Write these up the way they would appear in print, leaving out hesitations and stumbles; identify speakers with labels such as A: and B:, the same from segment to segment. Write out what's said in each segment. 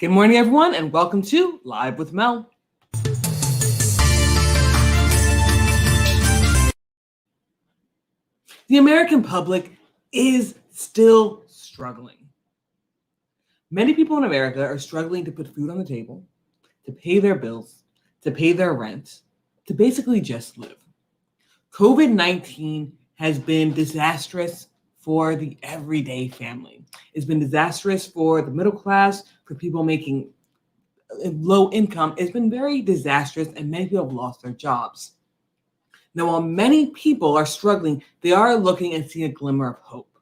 A: Good morning, everyone, and welcome to Live with Mel. The American public is still struggling. Many people in America are struggling to put food on the table, to pay their bills, to pay their rent, to basically just live. COVID-19 has been disastrous for the everyday family. It's been disastrous for the middle class, for people making low income. It's been very disastrous, and many people have lost their jobs. Now, while many people are struggling, they are looking and seeing a glimmer of hope.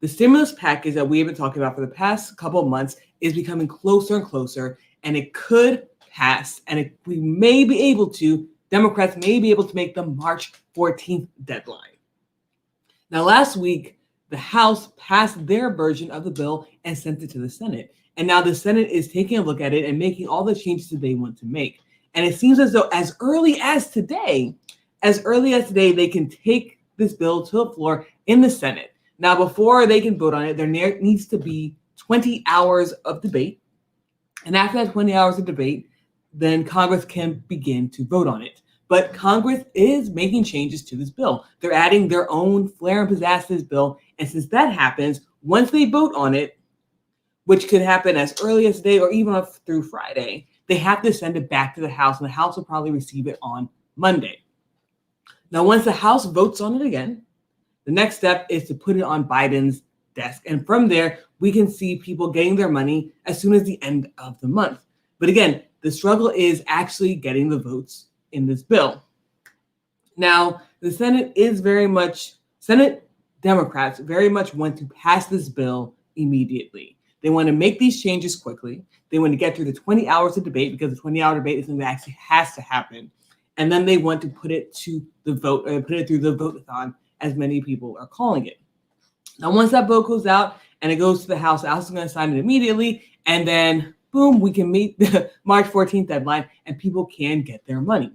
A: The stimulus package that we have been talking about for the past couple of months is becoming closer and closer, and it could pass, and we may be able to, Democrats may be able to make the March 14th deadline. Now, last week, the House passed their version of the bill and sent it to the Senate. And now the Senate is taking a look at it and making all the changes that they want to make. And it seems as though as early as today, they can take this bill to the floor in the Senate. Now, before they can vote on it, there needs to be 20 hours of debate. And after that 20 hours of debate, then Congress can begin to vote on it. But Congress is making changes to this bill. They're adding their own flair and pizzazz to this bill. And since that happens, once they vote on it, which could happen as early as today or even up through Friday, they have to send it back to the House, and the House will probably receive it on Monday. Now, once the House votes on it again, the next step is to put it on Biden's desk. And from there, we can see people getting their money as soon as the end of the month. But again, the struggle is actually getting the votes in this bill. Now, the Senate Democrats very much want to pass this bill immediately. They want to make these changes quickly. They want to get through the 20 hours of debate, because the 20-hour debate is something that actually has to happen. And then they want to put it to the vote, or put it through the vote-a-thon, as many people are calling it. Now, once that vote goes out and it goes to the House is going to sign it immediately. And then, boom, we can meet the March 14th deadline, and people can get their money.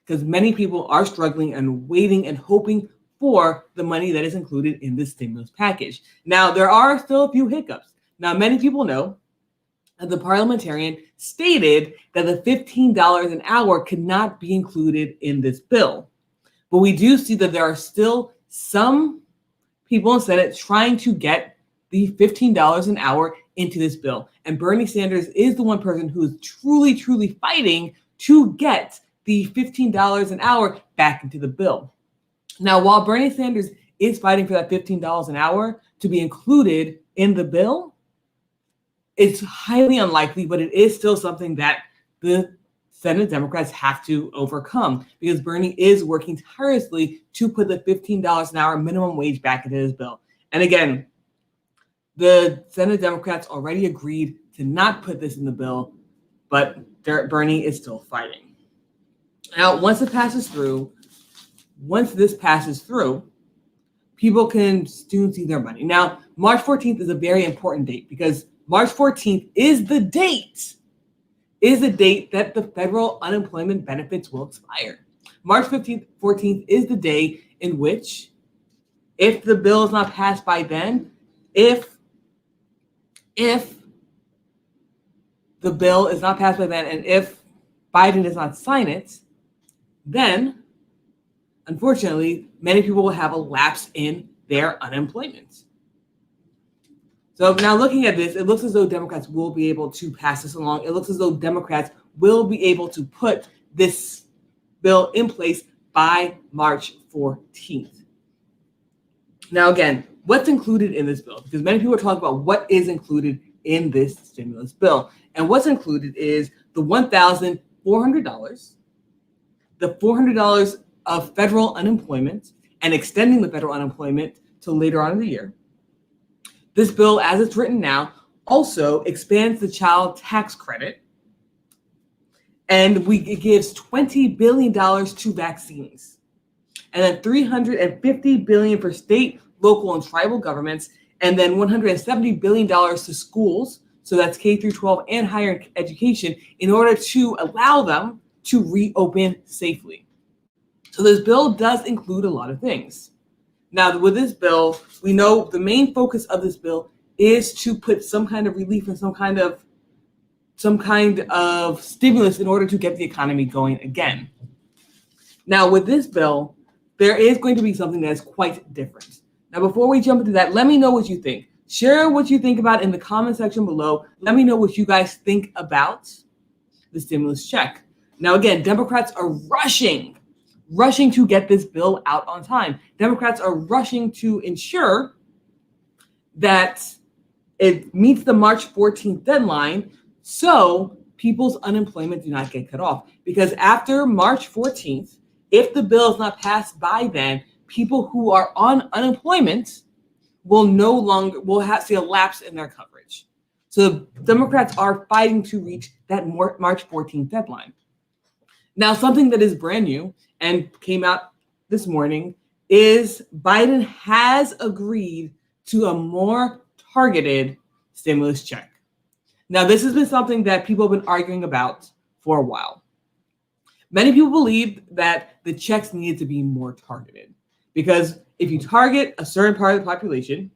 A: Because many people are struggling and waiting and hoping for the money that is included in this stimulus package. Now, there are still a few hiccups. Now, many people know that the parliamentarian stated that the $15 an hour could not be included in this bill. But we do see that there are still some people in the Senate trying to get the $15 an hour into this bill. And Bernie Sanders is the one person who is truly, truly fighting to get the $15 an hour back into the bill. Now, while Bernie Sanders is fighting for that $15 an hour to be included in the bill, it's highly unlikely, but it is still something that the Senate Democrats have to overcome, because Bernie is working tirelessly to put the $15 an hour minimum wage back into his bill. And again, the Senate Democrats already agreed to not put this in the bill, but Bernie is still fighting. Now, once this passes through, people can soon see their money. Now, March 14th is a very important date, because March 14th is the date that the federal unemployment benefits will expire. March 14th is the day in which, if the bill is not passed by then, if the bill is not passed by then, and if Biden does not sign it, then, unfortunately, many people will have a lapse in their unemployment. So now, looking at this, it looks as though Democrats will be able to pass this along. It looks as though Democrats will be able to put this bill in place by March 14th. Now, again, what's included in this bill? Because many people are talking about what is included in this stimulus bill. And what's included is the $1,400, the $400 of federal unemployment, and extending the federal unemployment till later on in the year. This bill, as it's written now, also expands the child tax credit, and it gives $20 billion to vaccines, and then $350 billion for state, local, and tribal governments, and then $170 billion to schools, so that's K through 12 and higher education, in order to allow them to reopen safely. So this bill does include a lot of things. Now, with this bill, we know the main focus of this bill is to put some kind of relief and some kind of stimulus in order to get the economy going again. Now, with this bill, there is going to be something that is quite different. Now, before we jump into that, let me know what you think. Share what you think about in the comment section below. Let me know what you guys think about the stimulus check. Now, again, Democrats are rushing to get this bill out on time. Democrats are rushing to ensure that it meets the March 14th deadline so people's unemployment do not get cut off. Because after March 14th, if the bill is not passed by then, people who are on unemployment will see a lapse in their coverage. So Democrats are fighting to reach that March 14th deadline. Now, something that is brand new and came out this morning is Biden has agreed to a more targeted stimulus check. Now, this has been something that people have been arguing about for a while. Many people believe that the checks need to be more targeted because if you target a certain part of the population,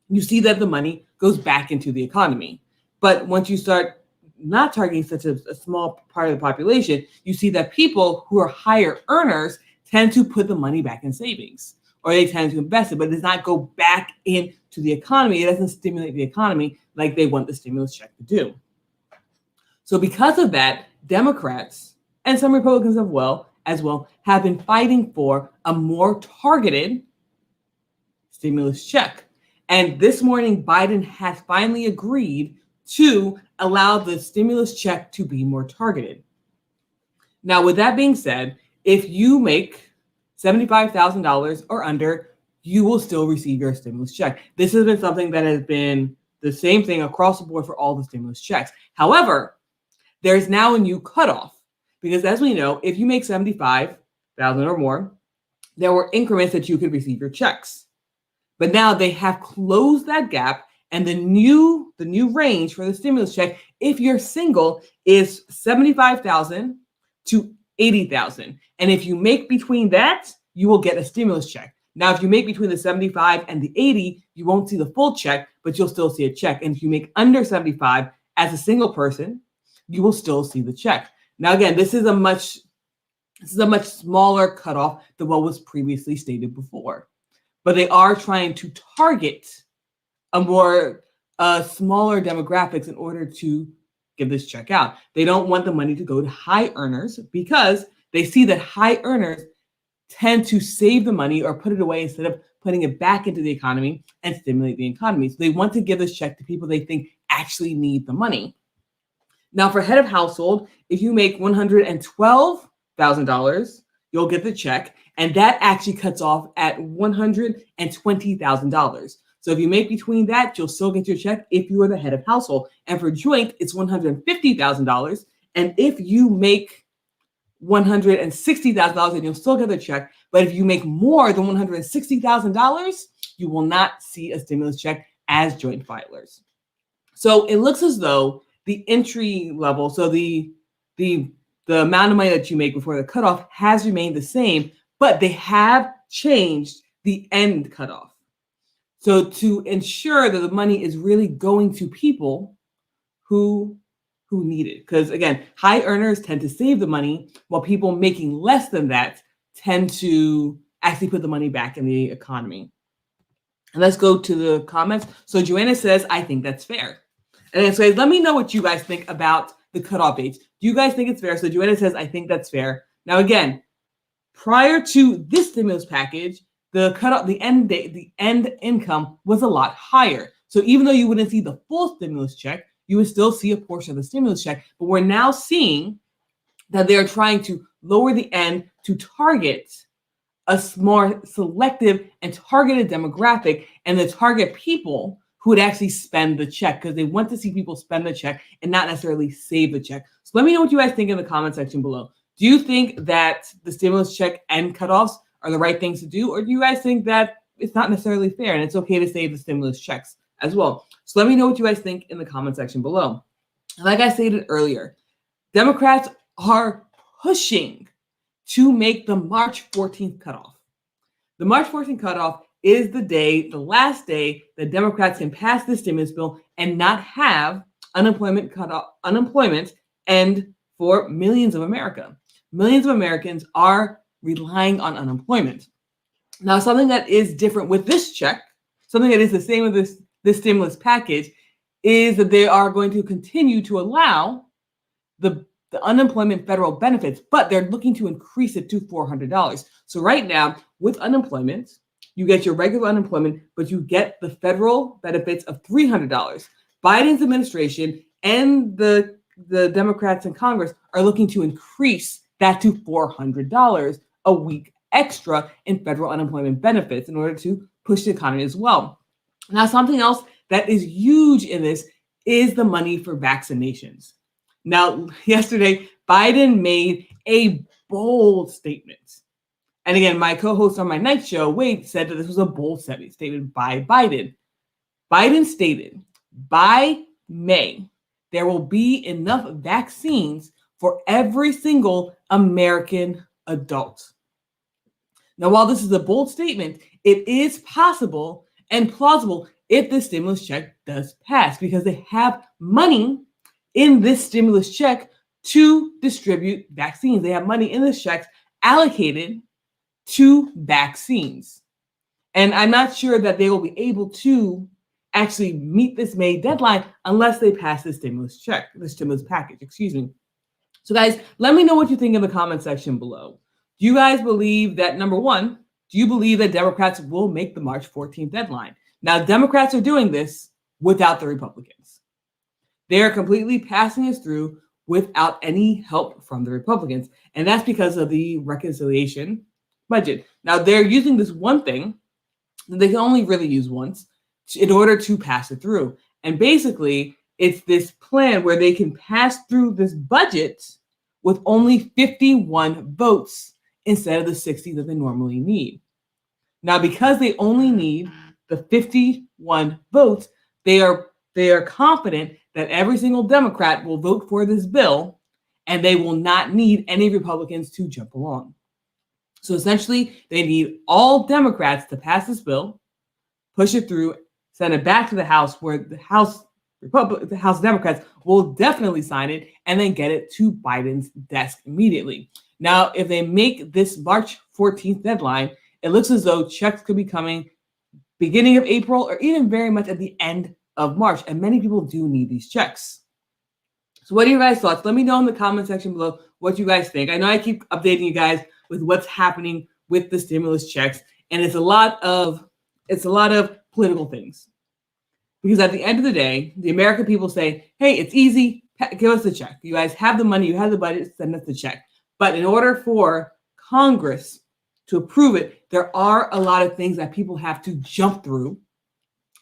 A: you see that the money goes back into the economy. But once you start not targeting such a small part of the population, you see that people who are higher earners tend to put the money back in savings or they tend to invest it, but it does not go back into the economy. It doesn't stimulate the economy like they want the stimulus check to do. So because of that, Democrats and some Republicans as well have been fighting for a more targeted stimulus check. And this morning, Biden has finally agreed to allow the stimulus check to be more targeted. Now, with that being said, if you make $75,000 or under, you will still receive your stimulus check. This has been something that has been the same thing across the board for all the stimulus checks. However, there's now a new cutoff because as we know, if you make $75,000 or more, there were increments that you could receive your checks. But now they have closed that gap, and the new range for the stimulus check, if you're single, is $75,000 to $80,000. And if you make between that, you will get a stimulus check. Now, if you make between the 75 and the 80, you won't see the full check, but you'll still see a check. And if you make under 75 as a single person, you will still see the check. Now, again, this is a much smaller cutoff than what was previously stated before. But they are trying to target a more smaller demographics in order to give this check out. They don't want the money to go to high earners because they see that high earners tend to save the money or put it away instead of putting it back into the economy and stimulate the economy. So they want to give this check to people they think actually need the money. Now, for head of household, if you make $112,000, you'll get the check. And that actually cuts off at $120,000. So if you make between that, you'll still get your check if you are the head of household. And for joint, it's $150,000. And if you make $160,000, then you'll still get the check. But if you make more than $160,000, you will not see a stimulus check as joint filers. So it looks as though the entry level, so the amount of money that you make before the cutoff has remained the same, but they have changed the end cutoff. So to ensure that the money is really going to people who need it. Because again, high earners tend to save the money while people making less than that tend to actually put the money back in the economy. And let's go to the comments. So Joanna says, I think that's fair. And it says, let me know what you guys think about the cutoff dates. Do you guys think it's fair? So Joanna says, I think that's fair. Now, again, prior to this stimulus package, the cutoff, the end date, the end income was a lot higher. So even though you wouldn't see the full stimulus check, you would still see a portion of the stimulus check. But we're now seeing that they're trying to lower the end to target a more selective and targeted demographic and the target people who would actually spend the check because they want to see people spend the check and not necessarily save the check. So let me know what you guys think in the comment section below. Do you think that the stimulus check end cutoffs are the right things to do? Or do you guys think that it's not necessarily fair and it's okay to save the stimulus checks as well? So let me know what you guys think in the comment section below. Like I stated earlier, Democrats are pushing to make the March 14th cutoff. The March 14th cutoff is the last day that Democrats can pass the stimulus bill and not have unemployment end for millions of America. Millions of Americans are relying on unemployment. Now, something that is different with this check, something that is the same with this stimulus package, is that they are going to continue to allow the unemployment federal benefits, but they're looking to increase it to $400. So right now, with unemployment, you get your regular unemployment, but you get the federal benefits of $300. Biden's administration and the Democrats in Congress are looking to increase that to $400 a week extra in federal unemployment benefits in order to push the economy as well. Now, something else that is huge in this is the money for vaccinations. Now, yesterday, Biden made a bold statement. And again, my co-host on my night show, Wade, said that this was a bold statement by Biden. Biden stated, by May, there will be enough vaccines for every single American adult. Now, while this is a bold statement, it is possible and plausible if the stimulus check does pass, because they have money in this stimulus check to distribute vaccines. They have money in this checks allocated to vaccines. And I'm not sure that they will be able to actually meet this May deadline unless they pass the stimulus package, excuse me. So guys, let me know what you think in the comment section below. Do you guys believe that, number one, do you believe that Democrats will make the March 14th deadline? Now, Democrats are doing this without the Republicans. They are completely passing this through without any help from the Republicans. And that's because of the reconciliation budget. Now, they're using this one thing that they can only really use once in order to pass it through. And basically, it's this plan where they can pass through this budget with only 51 votes instead of the 60 that they normally need. Now, because they only need the 51 votes, they are confident that every single Democrat will vote for this bill, and they will not need any Republicans to jump along. So essentially, they need all Democrats to pass this bill, push it through, send it back to the House, where the House Democrats will definitely sign it, and then get it to Biden's desk immediately. Now, if they make this March 14th deadline, it looks as though checks could be coming beginning of April or even very much at the end of March. And many people do need these checks. So what are your guys' thoughts? Let me know in the comment section below what you guys think. I know I keep updating you guys with what's happening with the stimulus checks, and it's a lot of political things. Because at the end of the day, the American people say, hey, it's easy, give us the check. You guys have the money, you have the budget, send us the check. But in order for Congress to approve it, there are a lot of things that people have to jump through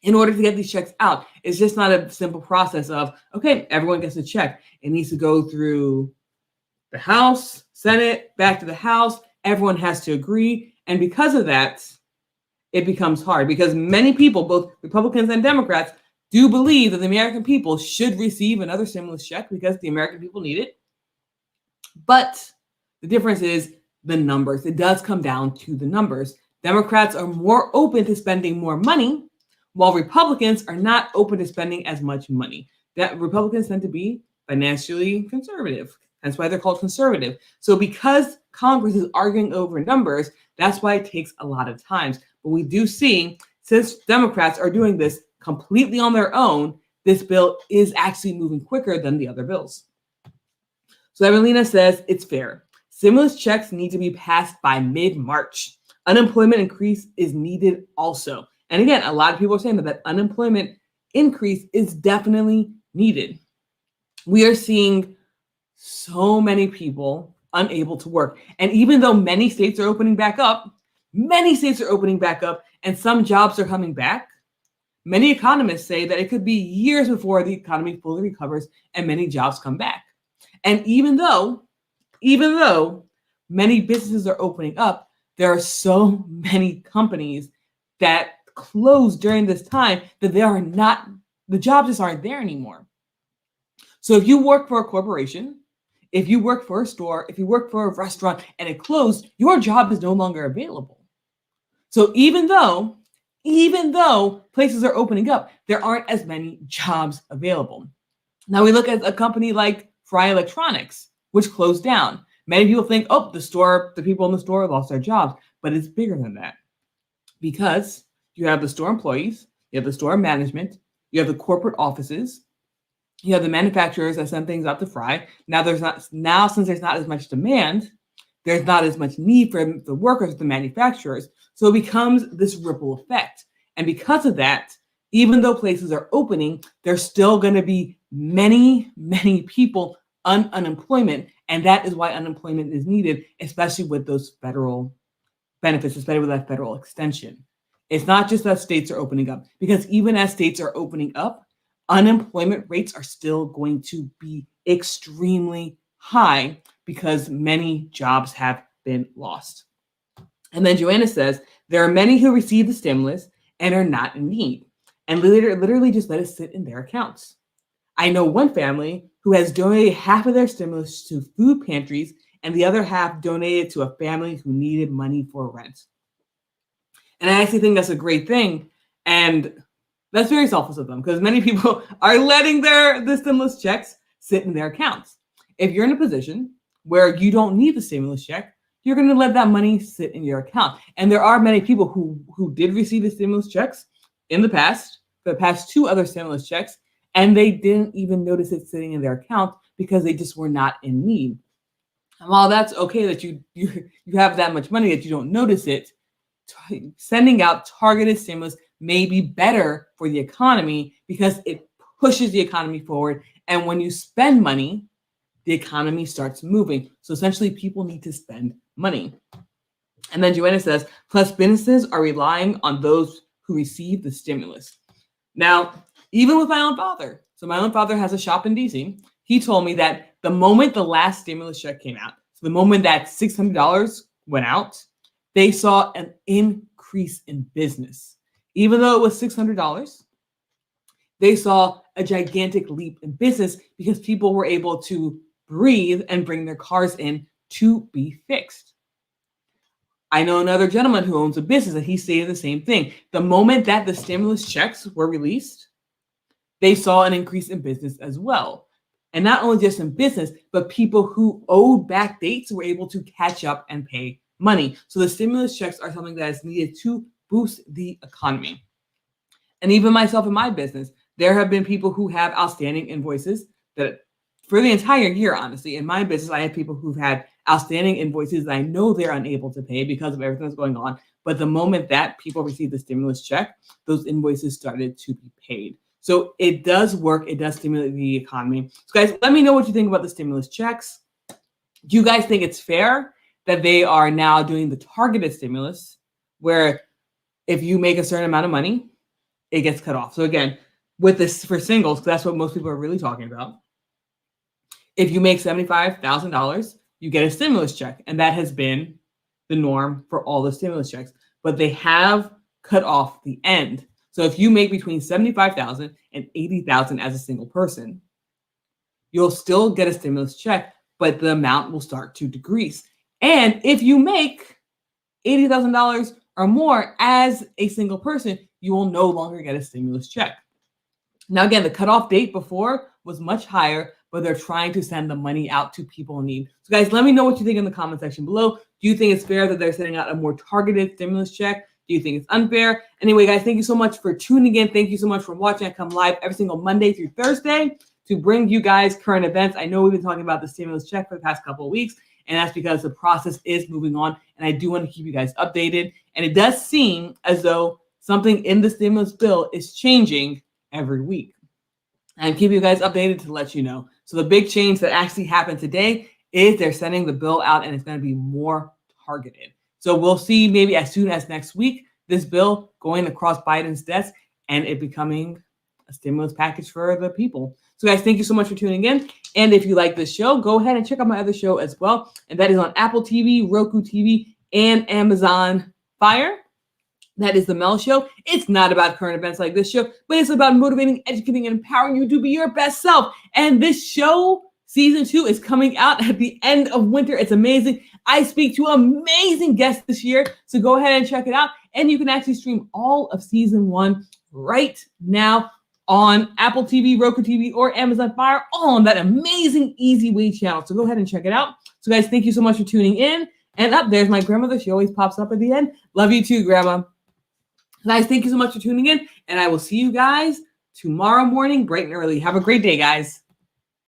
A: in order to get these checks out. It's just not a simple process of, okay, everyone gets a check. It needs to go through the House, Senate, back to the House. Everyone has to agree. And because of that, it becomes hard because many people, both Republicans and Democrats, do believe that the American people should receive another stimulus check because the American people need it. But the difference is the numbers. It does come down to the numbers. Democrats are more open to spending more money, while Republicans are not open to spending as much money. That Republicans tend to be financially conservative. That's why they're called conservative. So because Congress is arguing over numbers, that's why it takes a lot of time. But we do see, since Democrats are doing this completely on their own, this bill is actually moving quicker than the other bills. So Evelina says it's fair. Stimulus checks need to be passed by mid-March. Unemployment increase is needed also. And again, a lot of people are saying that unemployment increase is definitely needed. We are seeing so many people unable to work. And even though many states are opening back up, and some jobs are coming back, many economists say that it could be years before the economy fully recovers and many jobs come back. And even though many businesses are opening up, there are so many companies that closed during this time that the jobs just aren't there anymore. So if you work for a corporation, if you work for a store, if you work for a restaurant and it closed, your job is no longer available. So even though even though places are opening up, there aren't as many jobs available. Now we look at a company like Fry Electronics, which closed down. Many people think, oh, the people in the store lost their jobs, but it's bigger than that because you have the store employees, you have the store management, you have the corporate offices, you have the manufacturers that send things out to Fry. Now since there's not as much demand, there's not as much need for the workers, the manufacturers. So it becomes this ripple effect. And because of that, even though places are opening, there's still going to be many, many people unemployment. And that is why unemployment is needed, especially with those federal benefits, especially with that federal extension. It's not just that states are opening up, because even as states are opening up, unemployment rates are still going to be extremely high because many jobs have been lost. And then Joanna says, there are many who receive the stimulus and are not in need and literally just let it sit in their accounts. I know one family who has donated half of their stimulus to food pantries and the other half donated to a family who needed money for rent. And I actually think that's a great thing. And that's very selfless of them because many people are letting the stimulus checks sit in their accounts. If you're in a position where you don't need the stimulus check, you're going to let that money sit in your account. And there are many people who did receive the stimulus checks in the past, for the past 2 other stimulus checks, and they didn't even notice it sitting in their account because they just were not in need. And while that's okay that you have that much money that you don't notice it, sending out targeted stimulus may be better for the economy because it pushes the economy forward. And when you spend money, the economy starts moving. So essentially, people need to spend money. And then Joanna says, plus businesses are relying on those who receive the stimulus. Now, even with my own father, so my own father has a shop in DC. He told me that the moment the last stimulus check came out, so the moment that $600 went out, they saw an increase in business. Even though it was $600, they saw a gigantic leap in business because people were able to breathe and bring their cars in to be fixed. I know another gentleman who owns a business and he's saying the same thing. The moment that the stimulus checks were released, they saw an increase in business as well. And not only just in business, but people who owed back dates were able to catch up and pay money. So the stimulus checks are something that is needed to boost the economy. And even myself in my business, there have been people who have outstanding invoices that for the entire year, honestly, in my business, I have people who've had outstanding invoices that I know they're unable to pay because of everything that's going on. But the moment that people received the stimulus check, those invoices started to be paid. So it does work. It does stimulate the economy. So guys, let me know what you think about the stimulus checks. Do you guys think it's fair that they are now doing the targeted stimulus where if you make a certain amount of money, it gets cut off? So again, with this for singles, that's what most people are really talking about. If you make $75,000, you get a stimulus check. And that has been the norm for all the stimulus checks. But they have cut off the end. So if you make between $75,000 and $80,000 as a single person, you'll still get a stimulus check, but the amount will start to decrease. And if you make $80,000 or more as a single person, you will no longer get a stimulus check. Now, again, the cutoff date before was much higher, but they're trying to send the money out to people in need. So guys, let me know what you think in the comment section below. Do you think it's fair that they're sending out a more targeted stimulus check? Do you think it's unfair? Anyway, guys, thank you so much for tuning in. Thank you so much for watching. I come live every single Monday through Thursday to bring you guys current events. I know we've been talking about the stimulus check for the past couple of weeks, and that's because the process is moving on, and I do want to keep you guys updated. And it does seem as though something in the stimulus bill is changing every week. I'm keeping you guys updated to let you know. So the big change that actually happened today is they're sending the bill out, and it's going to be more targeted. So we'll see maybe as soon as next week, this bill going across Biden's desk and it becoming a stimulus package for the people. So guys, thank you so much for tuning in. And if you like this show, go ahead and check out my other show as well. And that is on Apple TV, Roku TV, and Amazon Fire. That is The Mel Show. It's not about current events like this show, but it's about motivating, educating, and empowering you to be your best self. And this show, season 2, is coming out at the end of winter. It's amazing. I speak to amazing guests this year, so go ahead and check it out. And you can actually stream all of season 1 right now on Apple TV, Roku TV, or Amazon Fire, all on that amazing Easy Way channel. So go ahead and check it out. So guys, thank you so much for tuning in. And up there's my grandmother. She always pops up at the end. Love you too, Grandma. Guys, thank you so much for tuning in. And I will see you guys tomorrow morning, bright and early. Have a great day, guys.